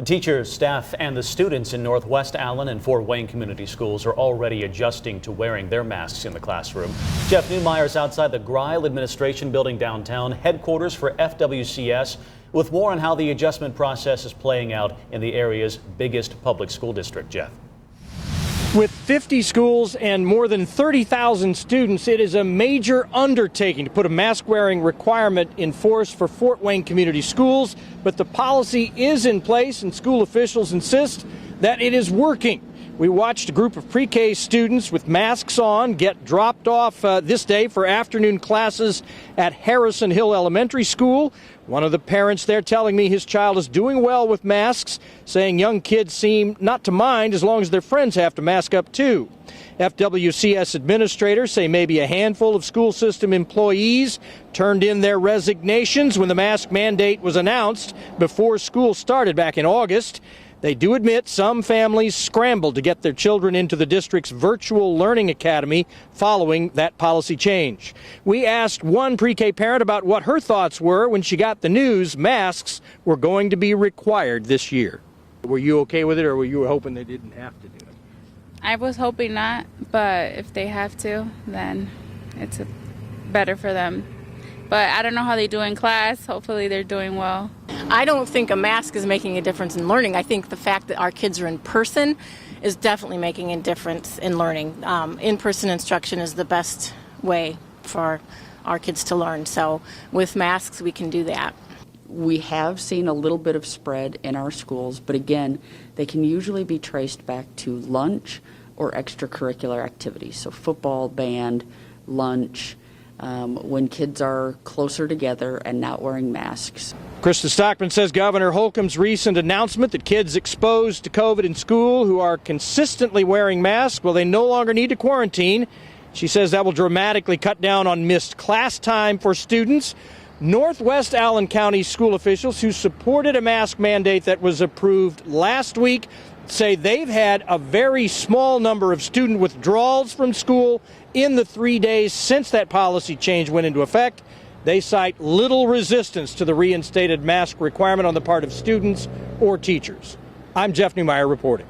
The teachers, staff, and the students in Northwest Allen and Fort Wayne community schools are already adjusting to wearing their masks in the classroom. Jeff Newmeyer is outside the Greil Administration Building downtown, headquarters for FWCS, with more on how the adjustment process is playing out in the area's biggest public school district. Jeff. With 50 schools and more than 30,000 students, it is a major undertaking to put a mask-wearing requirement in force for Fort Wayne community schools, but the policy is in place and school officials insist that it is working. We watched a group of pre-K students with masks on get dropped off this day for afternoon classes at Harrison Hill Elementary School. One of the parents there telling me his child is doing well with masks, saying young kids seem not to mind as long as their friends have to mask up too. FWCS administrators say maybe a handful of school system employees turned in their resignations when the mask mandate was announced before school started back in August. They do admit some families scrambled to get their children into the district's virtual learning academy following that policy change. We asked one pre-K parent about what her thoughts were when she got the news masks were going to be required this year. Were you okay with it, or were you hoping they didn't have to do it? I was hoping not, but if they have to, then it's better for them. But I don't know how they do in class. Hopefully they're doing well. I don't think a mask is making a difference in learning. I think the fact that our kids are in person is definitely making a difference in learning. In-person instruction is the best way for our kids to learn. So with masks, we can do that. We have seen a little bit of spread in our schools, but again, they can usually be traced back to lunch or extracurricular activities. So football, band, lunch, when kids are closer together and not wearing masks. Krista Stockman says Governor Holcomb's recent announcement that kids exposed to COVID in school who are consistently wearing masks, well, they no longer need to quarantine. She says that will dramatically cut down on missed class time for students. Northwest Allen County school officials who supported a mask mandate that was approved last week say they've had a very small number of student withdrawals from school in the 3 days since that policy change went into effect. They cite little resistance to the reinstated mask requirement on the part of students or teachers. I'm Jeff Newmeyer reporting.